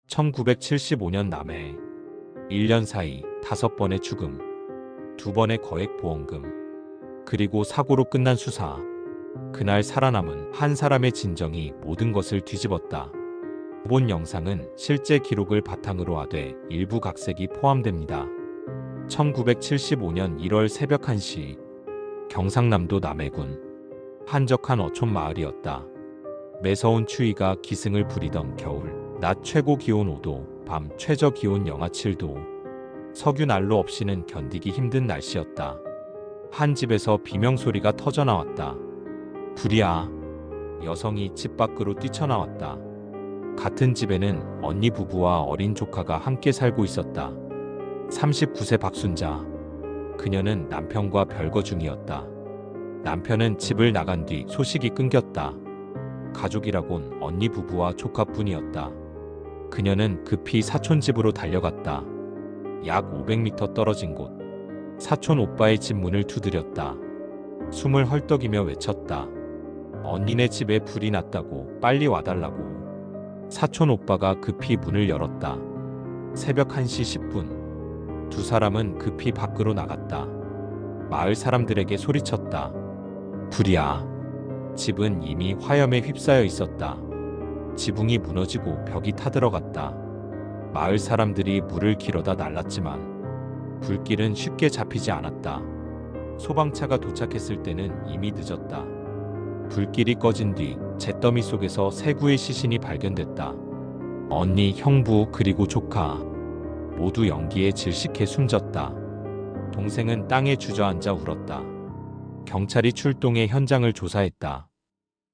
1975년 남해 1년 사이 5번의 죽음, 2번의 거액 보험금, 그리고 사고로 끝난 수사. 그날 살아남은 한 사람의 진정이 모든 것을 뒤집었다. 본 영상은 실제 기록을 바탕으로 하되 일부 각색이 포함됩니다. 1975년 1월 새벽 1시 경상남도 남해군 한적한 어촌 마을이었다. 매서운 추위가 기승을 부리던 겨울, 낮 최고 기온 5도, 밤 최저 기온 영하 7도. 석유 난로 없이는 견디기 힘든 날씨였다. 한 집에서 비명소리가 터져나왔다. 불이야. 여성이 집 밖으로 뛰쳐나왔다. 같은 집에는 언니 부부와 어린 조카가 함께 살고 있었다. 39세 박순자. 그녀는 남편과 별거 중이었다. 남편은 집을 나간 뒤 소식이 끊겼다. 가족이라곤 언니 부부와 조카뿐이었다. 그녀는 급히 사촌 집으로 달려갔다. 약 500m 떨어진 곳. 사촌 오빠의 집 문을 두드렸다. 숨을 헐떡이며 외쳤다. 언니네 집에 불이 났다고, 빨리 와달라고. 사촌 오빠가 급히 문을 열었다. 새벽 1시 10분. 두 사람은 급히 밖으로 나갔다. 마을 사람들에게 소리쳤다. 불이야. 집은 이미 화염에 휩싸여 있었다. 지붕이 무너지고 벽이 타들어갔다. 마을 사람들이 물을 길어다 날랐지만 불길은 쉽게 잡히지 않았다. 소방차가 도착했을 때는 이미 늦었다. 불길이 꺼진 뒤 잿더미 속에서 세 구의 시신이 발견됐다. 언니, 형부, 그리고 조카. 모두 연기에 질식해 숨졌다. 동생은 땅에 주저앉아 울었다. 경찰이 출동해 현장을 조사했다.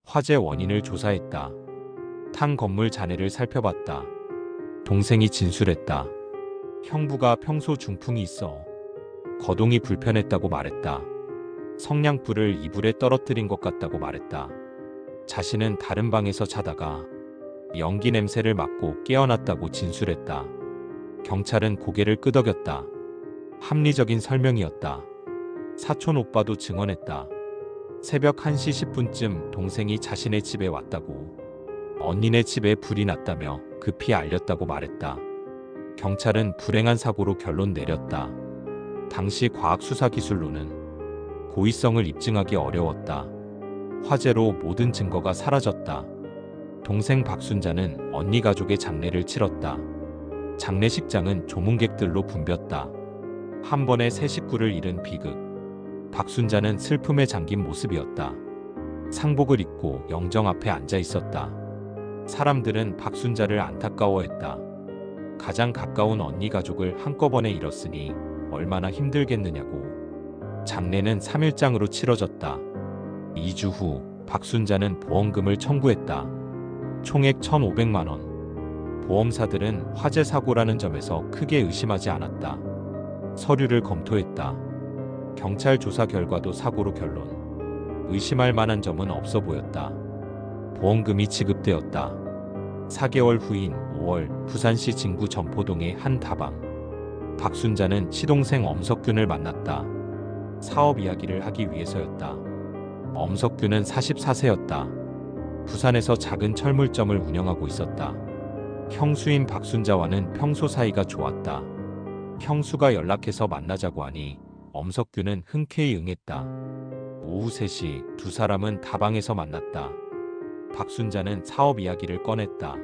화재 원인을 조사했다. 탄 건물 잔해를 살펴봤다. 동생이 진술했다. 형부가 평소 중풍이 있어 거동이 불편했다고 말했다. 성냥불을 이불에 떨어뜨린 것 같다고 말했다. 자신은 다른 방에서 자다가 연기 냄새를 맡고 깨어났다고 진술했다. 경찰은 고개를 끄덕였다. 합리적인 설명이었다. 사촌 오빠도 증언했다. 새벽 1시 10분쯤 동생이 자신의 집에 왔다고, 언니네 집에 불이 났다며 급히 알렸다고 말했다. 경찰은 불행한 사고로 결론 내렸다. 당시 과학수사기술로는 고의성을 입증하기 어려웠다. 화재로 모든 증거가 사라졌다. 동생 박순자는 언니 가족의 장례를 치렀다. 장례식장은 조문객들로 붐볐다. 한 번에 세 식구를 잃은 비극. 박순자는 슬픔에 잠긴 모습이었다. 상복을 입고 영정 앞에 앉아 있었다. 사람들은 박순자를 안타까워했다. 가장 가까운 언니 가족을 한꺼번에 잃었으니 얼마나 힘들겠느냐고. 장례는 3일장으로 치러졌다. 2주 후 박순자는 보험금을 청구했다. 총액 1,500만 원. 보험사들은 화재 사고라는 점에서 크게 의심하지 않았다. 서류를 검토했다. 경찰 조사 결과도 사고로 결론. 의심할 만한 점은 없어 보였다. 보험금이 지급되었다. 4개월 후인 5월 부산시 진구 전포동의 한 다방. 박순자는 시동생 엄석균을 만났다. 사업 이야기를 하기 위해서였다. 엄석균은 44세였다. 부산에서 작은 철물점을 운영하고 있었다. 형수인 박순자와는 평소 사이가 좋았다. 형수가 연락해서 만나자고 하니 엄석균은 흔쾌히 응했다. 오후 3시 두 사람은 다방에서 만났다. 박순자는 사업 이야기를 꺼냈다.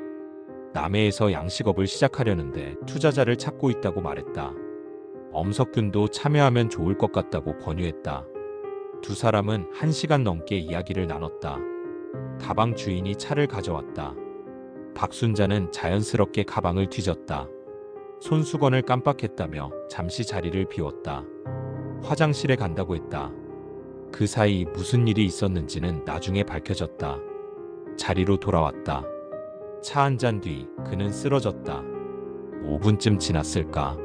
남해에서 양식업을 시작하려는데 투자자를 찾고 있다고 말했다. 엄석균도 참여하면 좋을 것 같다고 권유했다. 두 사람은 1시간 넘게 이야기를 나눴다. 다방 주인이 차를 가져왔다. 박순자는 자연스럽게 가방을 뒤졌다. 손수건을 깜빡했다며 잠시 자리를 비웠다. 화장실에 간다고 했다. 그 사이 무슨 일이 있었는지는 나중에 밝혀졌다. 자리로 돌아왔다. 차 한 잔 뒤 그는 쓰러졌다. 5분쯤 지났을까.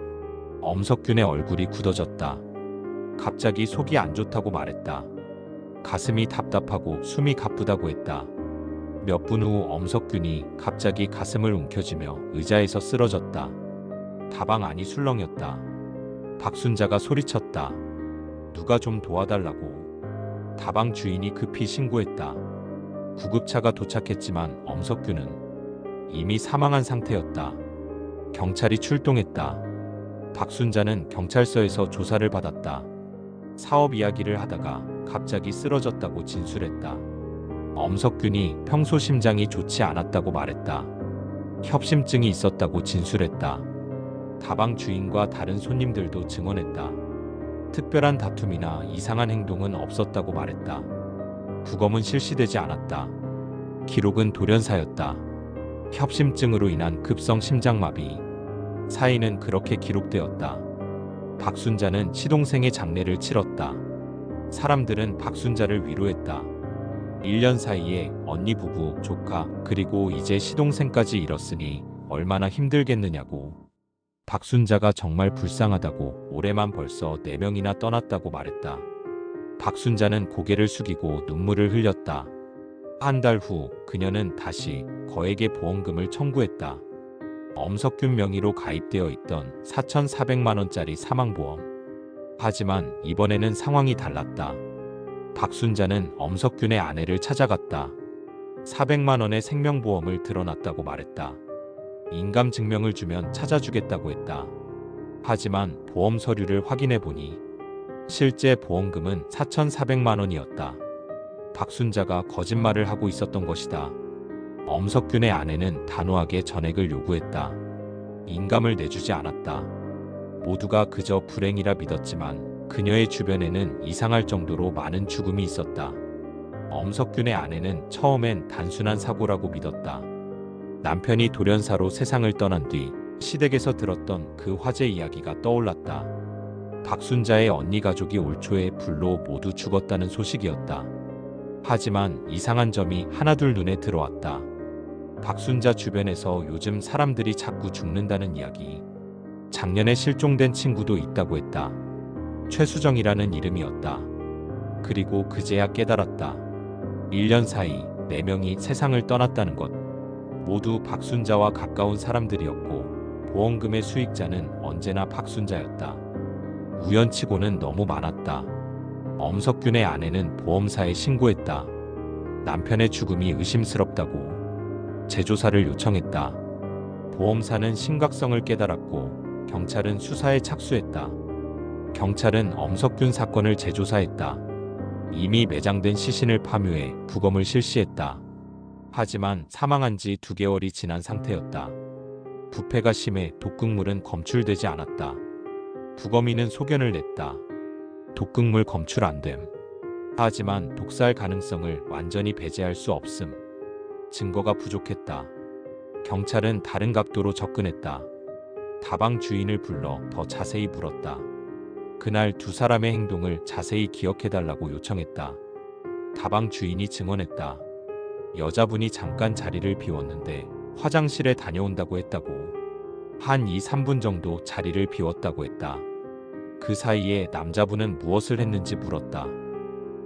엄석균의 얼굴이 굳어졌다. 갑자기 속이 안 좋다고 말했다. 가슴이 답답하고 숨이 가쁘다고 했다. 몇 분 후 엄석균이 갑자기 가슴을 움켜쥐며 의자에서 쓰러졌다. 다방 안이 술렁였다. 박순자가 소리쳤다. 누가 좀 도와달라고. 다방 주인이 급히 신고했다. 구급차가 도착했지만 엄석균은 이미 사망한 상태였다. 경찰이 출동했다. 박순자는 경찰서에서 조사를 받았다. 사업 이야기를 하다가 갑자기 쓰러졌다고 진술했다. 엄석균이 평소 심장이 좋지 않았다고 말했다. 협심증이 있었다고 진술했다. 다방 주인과 다른 손님들도 증언했다. 특별한 다툼이나 이상한 행동은 없었다고 말했다. 부검은 실시되지 않았다. 기록은 돌연사였다. 협심증으로 인한 급성 심장마비. 사인은 그렇게 기록되었다. 박순자는 시동생의 장례를 치렀다. 사람들은 박순자를 위로했다. 1년 사이에 언니 부부, 조카, 그리고 이제 시동생까지 잃었으니 얼마나 힘들겠느냐고. 박순자가 정말 불쌍하다고 올해만 벌써 4명이나 떠났다고 말했다. 박순자는 고개를 숙이고 눈물을 흘렸다. 한 달 후 그녀는 다시 거액의 보험금을 청구했다. 엄석균 명의로 가입되어 있던 4,400만 원짜리 사망보험. 하지만 이번에는 상황이 달랐다. 박순자는 엄석균의 아내를 찾아갔다. 400만 원의 생명보험을 들어놨다고 말했다. 인감 증명을 주면 찾아주겠다고 했다. 하지만 보험 서류를 확인해 보니 실제 보험금은 4,400만 원이었다. 박순자가 거짓말을 하고 있었던 것이다. 엄석균의 아내는 단호하게 전액을 요구했다. 인감을 내주지 않았다. 모두가 그저 불행이라 믿었지만 그녀의 주변에는 이상할 정도로 많은 죽음이 있었다. 엄석균의 아내는 처음엔 단순한 사고라고 믿었다. 남편이 돌연사로 세상을 떠난 뒤 시댁에서 들었던 그 화재 이야기가 떠올랐다. 박순자의 언니 가족이 올 초에 불로 모두 죽었다는 소식이었다. 하지만 이상한 점이 하나둘 눈에 들어왔다. 박순자 주변에서 요즘 사람들이 자꾸 죽는다는 이야기. 작년에 실종된 친구도 있다고 했다. 최수정이라는 이름이었다. 그리고 그제야 깨달았다. 1년 사이 4명이 세상을 떠났다는 것. 모두 박순자와 가까운 사람들이었고 보험금의 수익자는 언제나 박순자였다. 우연치고는 너무 많았다. 엄석균의 아내는 보험사에 신고했다. 남편의 죽음이 의심스럽다고 재조사를 요청했다. 보험사는 심각성을 깨달았고 경찰은 수사에 착수했다. 경찰은 엄석균 사건을 재조사했다. 이미 매장된 시신을 파묘해 부검을 실시했다. 하지만 사망한 지 2개월이 지난 상태였다. 부패가 심해 독극물은 검출되지 않았다. 부검인은 소견을 냈다. 독극물 검출 안 됨. 하지만 독살 가능성을 완전히 배제할 수 없음. 증거가 부족했다. 경찰은 다른 각도로 접근했다. 다방 주인을 불러 더 자세히 물었다. 그날 2사람의 행동을 자세히 기억해달라고 요청했다. 다방 주인이 증언했다. 여자분이 잠깐 자리를 비웠는데 화장실에 다녀온다고 했다고. 한 2-3분 정도 자리를 비웠다고 했다. 그 사이에 남자분은 무엇을 했는지 물었다.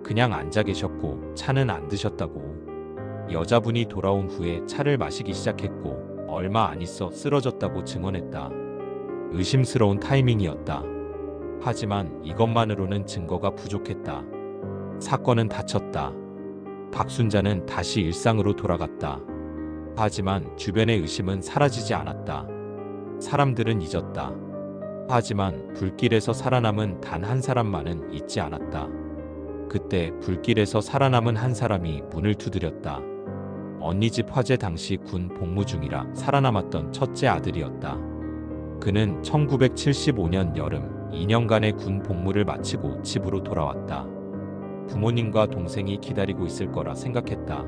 그냥 앉아 계셨고 차는 안 드셨다고. 여자분이 돌아온 후에 차를 마시기 시작했고 얼마 안 있어 쓰러졌다고 증언했다. 의심스러운 타이밍이었다. 하지만 이것만으로는 증거가 부족했다. 사건은 닫혔다. 박순자는 다시 일상으로 돌아갔다. 하지만 주변의 의심은 사라지지 않았다. 사람들은 잊었다. 하지만 불길에서 살아남은 단 한 사람만은 잊지 않았다. 그때 불길에서 살아남은 한 사람이 문을 두드렸다. 언니 집 화재 당시 군 복무 중이라 살아남았던 첫째 아들이었다. 그는 1975년 여름 2년간의 군 복무를 마치고 집으로 돌아왔다. 부모님과 동생이 기다리고 있을 거라 생각했다.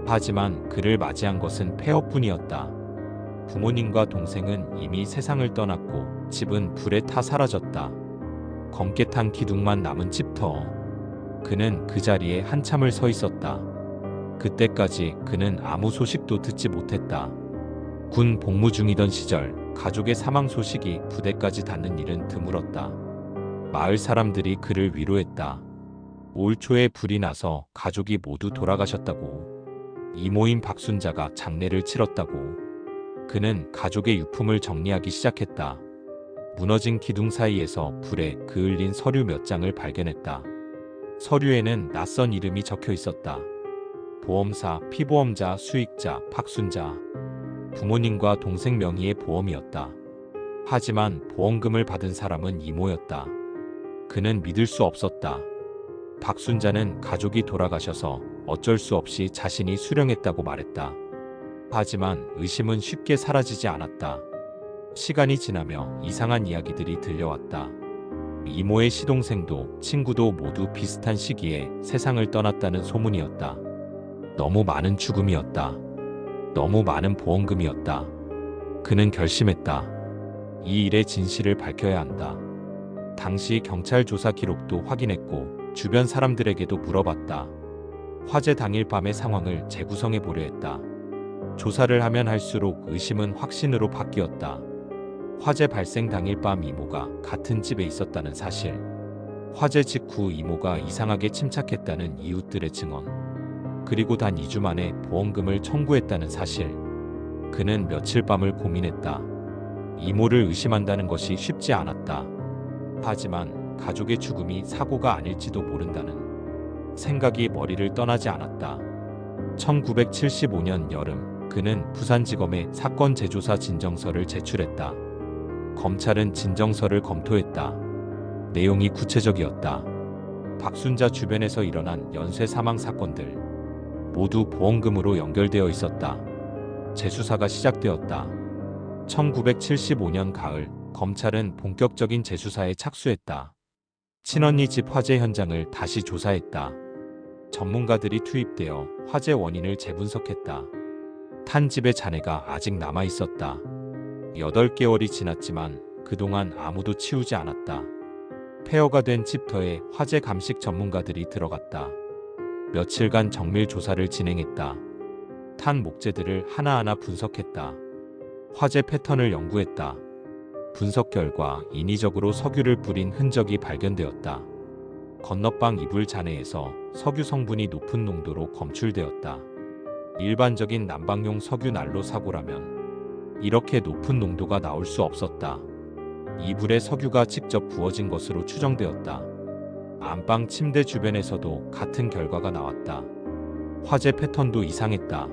하지만 그를 맞이한 것은 폐허뿐이었다. 부모님과 동생은 이미 세상을 떠났고 집은 불에 타 사라졌다. 검게 탄 기둥만 남은 집터. 그는 그 자리에 한참을 서 있었다. 그때까지 그는 아무 소식도 듣지 못했다. 군 복무 중이던 시절 가족의 사망 소식이 부대까지 닿는 일은 드물었다. 마을 사람들이 그를 위로했다. 올 초에 불이 나서 가족이 모두 돌아가셨다고. 이모인 박순자가 장례를 치렀다고. 그는 가족의 유품을 정리하기 시작했다. 무너진 기둥 사이에서 불에 그을린 서류 몇 장을 발견했다. 서류에는 낯선 이름이 적혀 있었다. 보험사, 피보험자, 수익자, 박순자. 부모님과 동생 명의의 보험이었다. 하지만 보험금을 받은 사람은 이모였다. 그는 믿을 수 없었다. 박순자는 가족이 돌아가셔서 어쩔 수 없이 자신이 수령했다고 말했다. 하지만 의심은 쉽게 사라지지 않았다. 시간이 지나며 이상한 이야기들이 들려왔다. 이모의 시동생도 친구도 모두 비슷한 시기에 세상을 떠났다는 소문이었다. 너무 많은 죽음이었다. 너무 많은 보험금이었다. 그는 결심했다. 이 일의 진실을 밝혀야 한다. 당시 경찰 조사 기록도 확인했고 주변 사람들에게도 물어봤다. 화재 당일 밤의 상황을 재구성해 보려 했다. 조사를 하면 할수록 의심은 확신으로 바뀌었다. 화재 발생 당일 밤 이모가 같은 집에 있었다는 사실, 화재 직후 이모가 이상하게 침착했다는 이웃들의 증언, 그리고 단 2주 만에 보험금을 청구했다는 사실. 그는 며칠 밤을 고민했다. 이모를 의심한다는 것이 쉽지 않았다. 하지만 가족의 죽음이 사고가 아닐지도 모른다는 생각이 머리를 떠나지 않았다. 1975년 여름, 그는 부산지검에 사건 재조사 진정서를 제출했다. 검찰은 진정서를 검토했다. 내용이 구체적이었다. 박순자 주변에서 일어난 연쇄 사망 사건들 모두 보험금으로 연결되어 있었다. 재수사가 시작되었다. 1975년 가을, 검찰은 본격적인 재수사에 착수했다. 친언니 집 화재 현장을 다시 조사했다. 전문가들이 투입되어 화재 원인을 재분석했다. 탄 집의 잔해가 아직 남아 있었다. 8개월이 지났지만 그동안 아무도 치우지 않았다. 폐허가 된 집터에 화재 감식 전문가들이 들어갔다. 며칠간 정밀 조사를 진행했다. 탄 목재들을 하나하나 분석했다. 화재 패턴을 연구했다. 분석 결과 인위적으로 석유를 뿌린 흔적이 발견되었다. 건너방 이불 잔해에서 석유 성분이 높은 농도로 검출되었다. 일반적인 난방용 석유 난로 사고라면 이렇게 높은 농도가 나올 수 없었다. 이불에 석유가 직접 부어진 것으로 추정되었다. 안방 침대 주변에서도 같은 결과가 나왔다. 화재 패턴도 이상했다.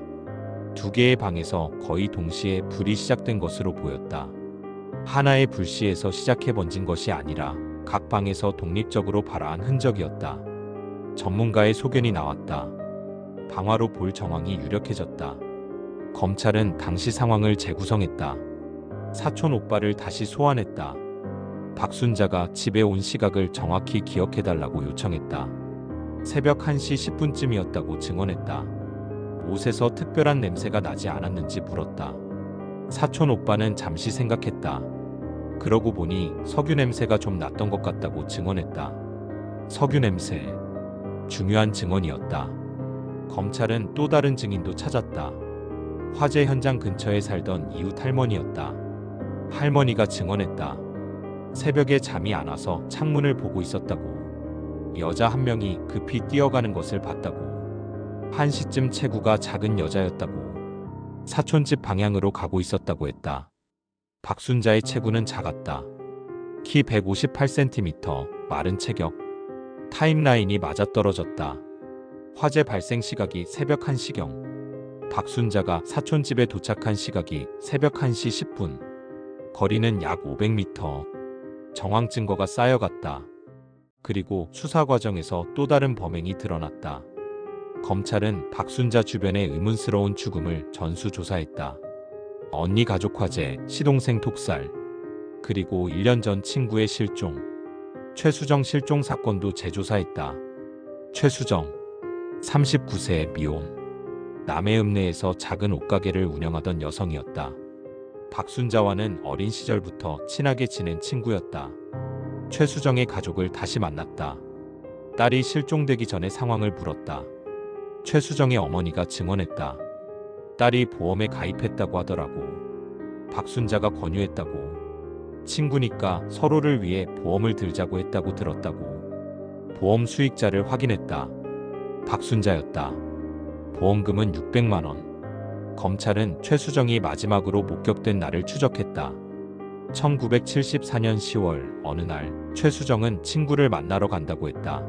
2개의 방에서 거의 동시에 불이 시작된 것으로 보였다. 하나의 불씨에서 시작해 번진 것이 아니라 각 방에서 독립적으로 발화한 흔적이었다. 전문가의 소견이 나왔다. 방화로 볼 정황이 유력해졌다. 검찰은 당시 상황을 재구성했다. 사촌 오빠를 다시 소환했다. 박순자가 집에 온 시각을 정확히 기억해달라고 요청했다. 새벽 1시 10분쯤이었다고 증언했다. 옷에서 특별한 냄새가 나지 않았는지 물었다. 사촌 오빠는 잠시 생각했다. 그러고 보니 석유 냄새가 좀 났던 것 같다고 증언했다. 석유 냄새. 중요한 증언이었다. 검찰은 또 다른 증인도 찾았다. 화재 현장 근처에 살던 이웃 할머니였다. 할머니가 증언했다. 새벽에 잠이 안 와서 창문을 보고 있었다고. 여자 한 명이 급히 뛰어가는 것을 봤다고. 1시쯤 체구가 작은 여자였다고. 사촌집 방향으로 가고 있었다고 했다. 박순자의 체구는 작았다. 키 158cm, 마른 체격. 타임라인이 맞아떨어졌다. 화재 발생 시각이 새벽 1시경. 박순자가 사촌집에 도착한 시각이 새벽 1시 10분. 거리는 약 500m. 정황 증거가 쌓여갔다. 그리고 수사 과정에서 또 다른 범행이 드러났다. 검찰은 박순자 주변의 의문스러운 죽음을 전수조사했다. 언니 가족 화재, 시동생 독살, 그리고 1년 전 친구의 실종, 최수정 실종 사건도 재조사했다. 최수정, 39세 미혼. 남해읍내에서 작은 옷가게를 운영하던 여성이었다. 박순자와는 어린 시절부터 친하게 지낸 친구였다. 최수정의 가족을 다시 만났다. 딸이 실종되기 전에 상황을 물었다. 최수정의 어머니가 증언했다. 딸이 보험에 가입했다고 하더라고. 박순자가 권유했다고. 친구니까 서로를 위해 보험을 들자고 했다고 들었다고. 보험 수익자를 확인했다. 박순자였다. 보험금은 600만 원. 검찰은 최수정이 마지막으로 목격된 날을 추적했다. 1974년 10월 어느 날 최수정은 친구를 만나러 간다고 했다.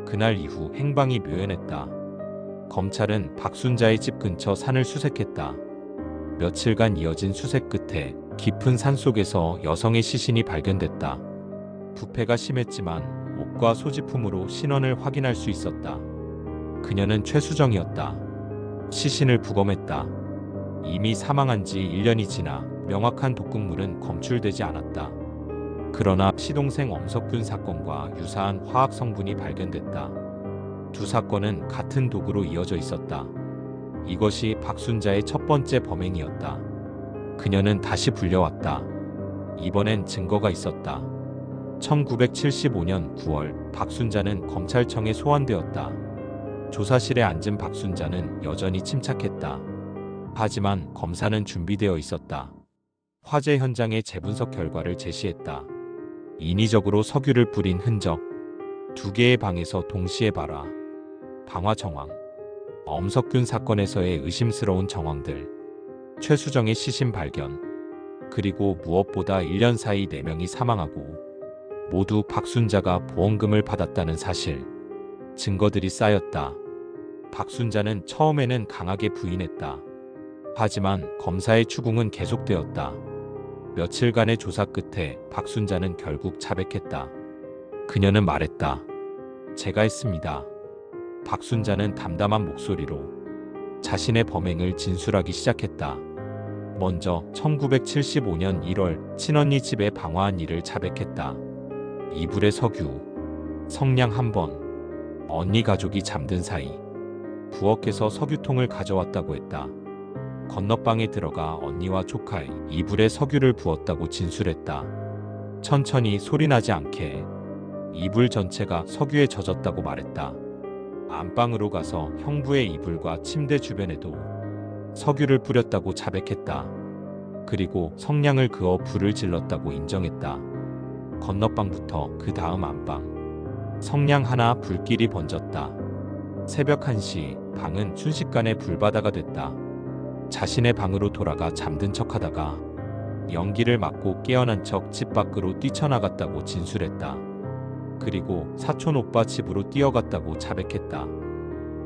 그날 이후 행방이 묘연했다. 검찰은 박순자의 집 근처 산을 수색했다. 며칠간 이어진 수색 끝에 깊은 산속에서 여성의 시신이 발견됐다. 부패가 심했지만 옷과 소지품으로 신원을 확인할 수 있었다. 그녀는 최수정이었다. 시신을 부검했다. 이미 사망한 지 1년이 지나 명확한 독극물은 검출되지 않았다. 그러나 시동생 엄석균 사건과 유사한 화학 성분이 발견됐다. 두 사건은 같은 도구로 이어져 있었다. 이것이 박순자의 첫 번째 범행이었다. 그녀는 다시 불려왔다. 이번엔 증거가 있었다. 1975년 9월 박순자는 검찰청에 소환되었다. 조사실에 앉은 박순자는 여전히 침착했다. 하지만 검사는 준비되어 있었다. 화재 현장의 재분석 결과를 제시했다. 인위적으로 석유를 뿌린 흔적, 2개의 방에서 동시에 발화, 방화 정황, 엄석균 사건에서의 의심스러운 정황들, 최수정의 시신 발견, 그리고 무엇보다 1년 사이 4명이 사망하고 모두 박순자가 보험금을 받았다는 사실, 증거들이 쌓였다. 박순자는 처음에는 강하게 부인했다. 하지만 검사의 추궁은 계속되었다. 며칠간의 조사 끝에 박순자는 결국 자백했다. 그녀는 말했다. 제가 했습니다. 박순자는 담담한 목소리로 자신의 범행을 진술하기 시작했다. 먼저 1975년 1월 친언니 집에 방화한 일을 자백했다. 이불에 석유, 성냥 1번, 언니 가족이 잠든 사이 부엌에서 석유통을 가져왔다고 했다. 건너방에 들어가 언니와 조카의 이불에 석유를 부었다고 진술했다. 천천히 소리나지 않게 이불 전체가 석유에 젖었다고 말했다. 안방으로 가서 형부의 이불과 침대 주변에도 석유를 뿌렸다고 자백했다. 그리고 성냥을 그어 불을 질렀다고 인정했다. 건너방부터 그 다음 안방. 성냥 하나 불길이 번졌다. 새벽 1시 방은 순식간에 불바다가 됐다. 자신의 방으로 돌아가 잠든 척하다가 연기를 맞고 깨어난 척 집 밖으로 뛰쳐나갔다고 진술했다. 그리고 사촌 오빠 집으로 뛰어갔다고 자백했다.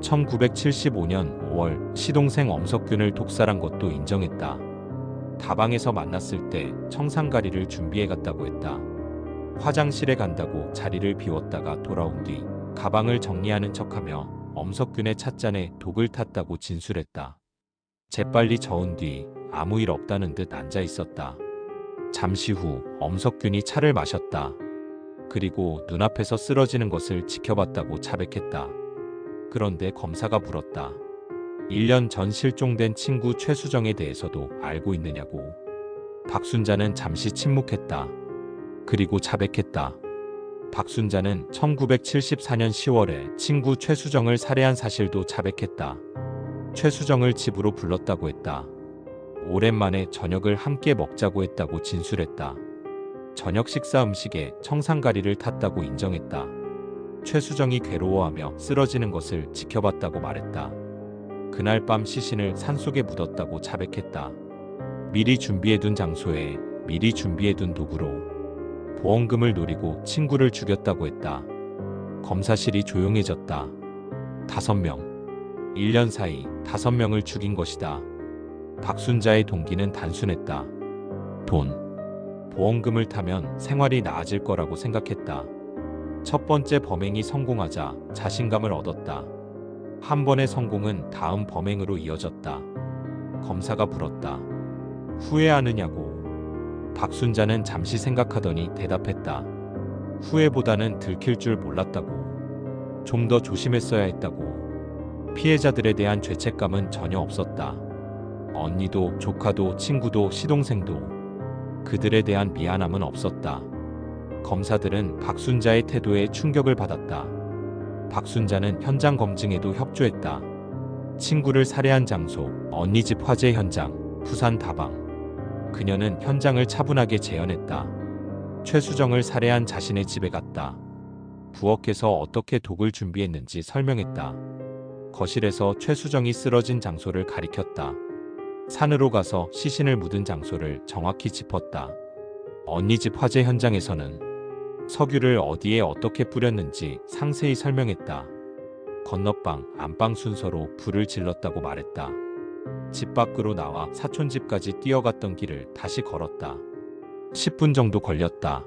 1975년 5월 시동생 엄석균을 독살한 것도 인정했다. 다방에서 만났을 때 청산가리를 준비해 갔다고 했다. 화장실에 간다고 자리를 비웠다가 돌아온 뒤 가방을 정리하는 척하며 엄석균의 찻잔에 독을 탔다고 진술했다. 재빨리 저은 뒤 아무 일 없다는 듯 앉아 있었다. 잠시 후 엄석균이 차를 마셨다. 그리고 눈앞에서 쓰러지는 것을 지켜봤다고 자백했다. 그런데 검사가 물었다. 1년 전 실종된 친구 최수정에 대해서도 알고 있느냐고. 박순자는 잠시 침묵했다. 그리고 자백했다. 박순자는 1974년 10월에 친구 최수정을 살해한 사실도 자백했다. 최수정을 집으로 불렀다고 했다. 오랜만에 저녁을 함께 먹자고 했다고 진술했다. 저녁 식사 음식에 청산가리를 탔다고 인정했다. 최수정이 괴로워하며 쓰러지는 것을 지켜봤다고 말했다. 그날 밤 시신을 산속에 묻었다고 자백했다. 미리 준비해둔 장소에 미리 준비해둔 도구로 보험금을 노리고 친구를 죽였다고 했다. 검사실이 조용해졌다. 5명. 1년 사이 5명을 죽인 것이다. 박순자의 동기는 단순했다. 돈. 보험금을 타면 생활이 나아질 거라고 생각했다. 첫 번째 범행이 성공하자 자신감을 얻었다. 한 번의 성공은 다음 범행으로 이어졌다. 검사가 물었다. 후회하느냐고. 박순자는 잠시 생각하더니 대답했다. 후회보다는 들킬 줄 몰랐다고. 좀 더 조심했어야 했다고. 피해자들에 대한 죄책감은 전혀 없었다. 언니도 조카도 친구도 시동생도 그들에 대한 미안함은 없었다. 검사들은 박순자의 태도에 충격을 받았다. 박순자는 현장 검증에도 협조했다. 친구를 살해한 장소, 언니 집 화재 현장, 부산 다방. 그녀는 현장을 차분하게 재현했다. 최수정을 살해한 자신의 집에 갔다. 부엌에서 어떻게 독을 준비했는지 설명했다. 거실에서 최수정이 쓰러진 장소를 가리켰다. 산으로 가서 시신을 묻은 장소를 정확히 짚었다. 언니 집 화재 현장에서는 석유를 어디에 어떻게 뿌렸는지 상세히 설명했다. 건너방, 안방 순서로 불을 질렀다고 말했다. 집 밖으로 나와 사촌 집까지 뛰어갔던 길을 다시 걸었다. 10분 정도 걸렸다.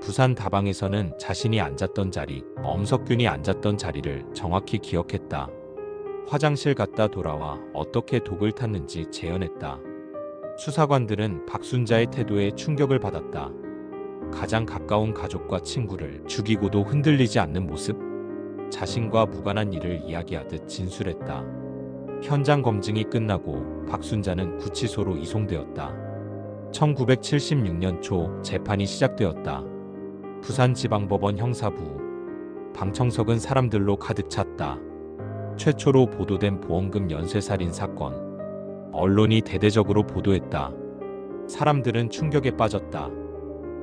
부산 다방에서는 자신이 앉았던 자리, 엄석균이 앉았던 자리를 정확히 기억했다. 화장실 갔다 돌아와 어떻게 독을 탔는지 재현했다. 수사관들은 박순자의 태도에 충격을 받았다. 가장 가까운 가족과 친구를 죽이고도 흔들리지 않는 모습? 자신과 무관한 일을 이야기하듯 진술했다. 현장 검증이 끝나고 박순자는 구치소로 이송되었다. 1976년 초 재판이 시작되었다. 부산지방법원 형사부. 방청석은 사람들로 가득 찼다. 최초로 보도된 보험금 연쇄살인 사건. 언론이 대대적으로 보도했다. 사람들은 충격에 빠졌다.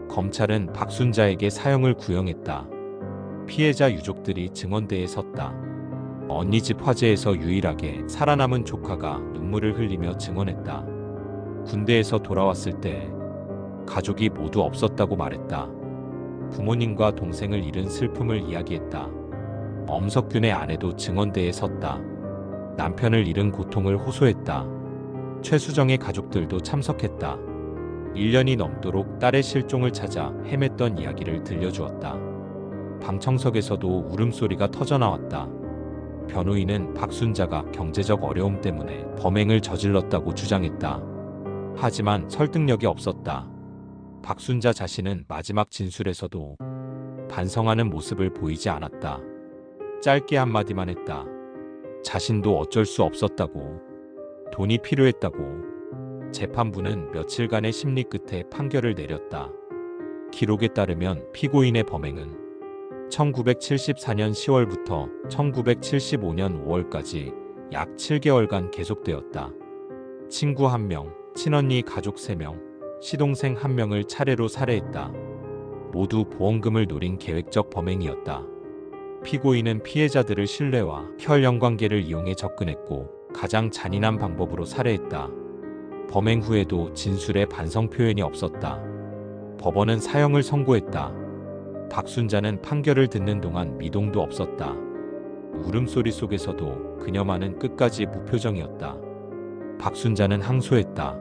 검찰은 박순자에게 사형을 구형했다. 피해자 유족들이 증언대에 섰다. 언니 집 화재에서 유일하게 살아남은 조카가 눈물을 흘리며 증언했다. 군대에서 돌아왔을 때 가족이 모두 없었다고 말했다. 부모님과 동생을 잃은 슬픔을 이야기했다. 엄석균의 아내도 증언대에 섰다. 남편을 잃은 고통을 호소했다. 최수정의 가족들도 참석했다. 1년이 넘도록 딸의 실종을 찾아 헤맸던 이야기를 들려주었다. 방청석에서도 울음소리가 터져나왔다. 변호인은 박순자가 경제적 어려움 때문에 범행을 저질렀다고 주장했다. 하지만 설득력이 없었다. 박순자 자신은 마지막 진술에서도 반성하는 모습을 보이지 않았다. 짧게 한마디만 했다. 자신도 어쩔 수 없었다고. 돈이 필요했다고. 재판부는 며칠간의 심리 끝에 판결을 내렸다. 기록에 따르면 피고인의 범행은 1974년 10월부터 1975년 5월까지 약 7개월간 계속되었다. 친구 1명, 친언니 가족 3명, 시동생 1명을 차례로 살해했다. 모두 보험금을 노린 계획적 범행이었다. 피고인은 피해자들을 신뢰와 혈연관계를 이용해 접근했고 가장 잔인한 방법으로 살해했다. 범행 후에도 진술에 반성 표현이 없었다. 법원은 사형을 선고했다. 박순자는 판결을 듣는 동안 미동도 없었다. 울음소리 속에서도 그녀만은 끝까지 무표정이었다. 박순자는 항소했다.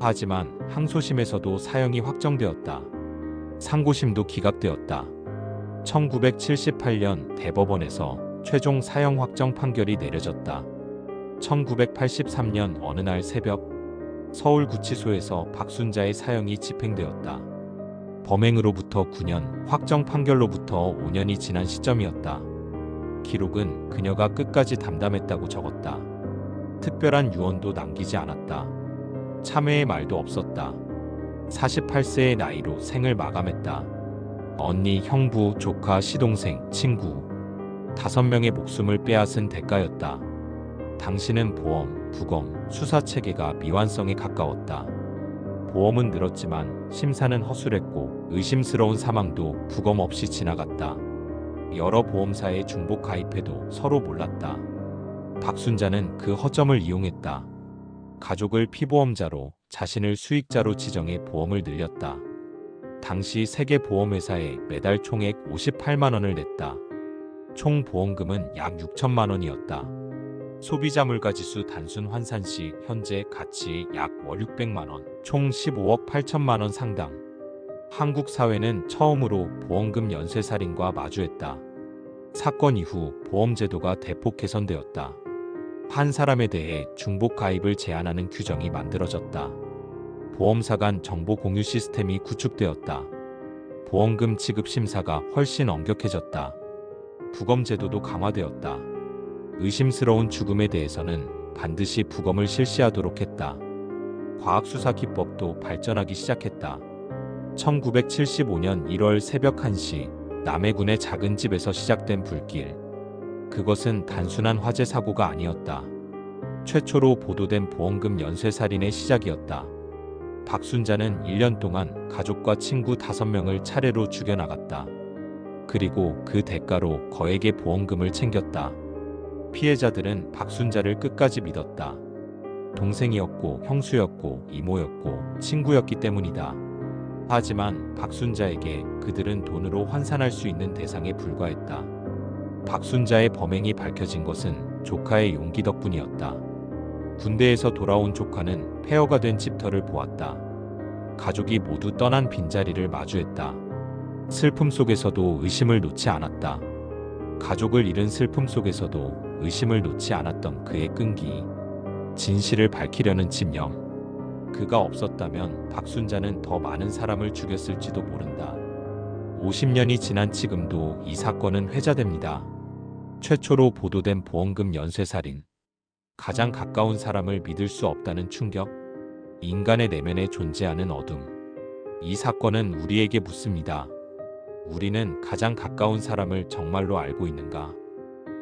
하지만 항소심에서도 사형이 확정되었다. 상고심도 기각되었다. 1978년 대법원에서 최종 사형 확정 판결이 내려졌다. 1983년 어느 날 새벽 서울구치소에서 박순자의 사형이 집행되었다. 범행으로부터 9년, 확정 판결로부터 5년이 지난 시점이었다. 기록은 그녀가 끝까지 담담했다고 적었다. 특별한 유언도 남기지 않았다. 참회의 말도 없었다. 48세의 나이로 생을 마감했다. 언니, 형부, 조카, 시동생, 친구 5명의 목숨을 빼앗은 대가였다. 당신은 보험, 부검, 수사체계가 미완성에 가까웠다. 보험은 늘었지만 심사는 허술했고 의심스러운 사망도 부검 없이 지나갔다. 여러 보험사에 중복 가입해도 서로 몰랐다. 박순자는 그 허점을 이용했다. 가족을 피보험자로 자신을 수익자로 지정해 보험을 늘렸다. 당시 세계 보험회사에 매달 총액 58만 원을 냈다. 총 보험금은 약 6천만 원이었다. 소비자 물가지수 단순 환산 시 현재 가치 약 월 600만 원, 총 15억 8천만 원 상당. 한국 사회는 처음으로 보험금 연쇄살인과 마주했다. 사건 이후 보험제도가 대폭 개선되었다. 한 사람에 대해 중복 가입을 제한하는 규정이 만들어졌다. 보험사 간 정보 공유 시스템이 구축되었다. 보험금 지급 심사가 훨씬 엄격해졌다. 부검 제도도 강화되었다. 의심스러운 죽음에 대해서는 반드시 부검을 실시하도록 했다. 과학수사 기법도 발전하기 시작했다. 1975년 1월 새벽 1시 남해군의 작은 집에서 시작된 불길. 그것은 단순한 화재 사고가 아니었다. 최초로 보도된 보험금 연쇄살인의 시작이었다. 박순자는 1년 동안 가족과 친구 5명을 차례로 죽여나갔다. 그리고 그 대가로 거액의 보험금을 챙겼다. 피해자들은 박순자를 끝까지 믿었다. 동생이었고 형수였고 이모였고 친구였기 때문이다. 하지만 박순자에게 그들은 돈으로 환산할 수 있는 대상에 불과했다. 박순자의 범행이 밝혀진 것은 조카의 용기 덕분이었다. 군대에서 돌아온 조카는 폐허가 된 집터를 보았다. 가족이 모두 떠난 빈자리를 마주했다. 슬픔 속에서도 의심을 놓지 않았다. 가족을 잃은 슬픔 속에서도 의심을 놓지 않았던 그의 끈기, 진실을 밝히려는 집념. 그가 없었다면 박순자는 더 많은 사람을 죽였을지도 모른다. 50년이 지난 지금도 이 사건은 회자됩니다. 최초로 보도된 보험금 연쇄살인. 가장 가까운 사람을 믿을 수 없다는 충격. 인간의 내면에 존재하는 어둠. 이 사건은 우리에게 묻습니다. 우리는 가장 가까운 사람을 정말로 알고 있는가?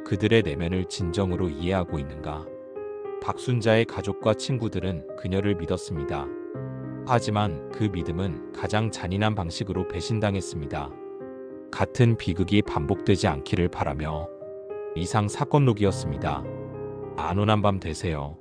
그들의 내면을 진정으로 이해하고 있는가? 박순자의 가족과 친구들은 그녀를 믿었습니다. 하지만 그 믿음은 가장 잔인한 방식으로 배신당했습니다. 같은 비극이 반복되지 않기를 바라며. 이상 사건록이었습니다. 안온한 밤 되세요.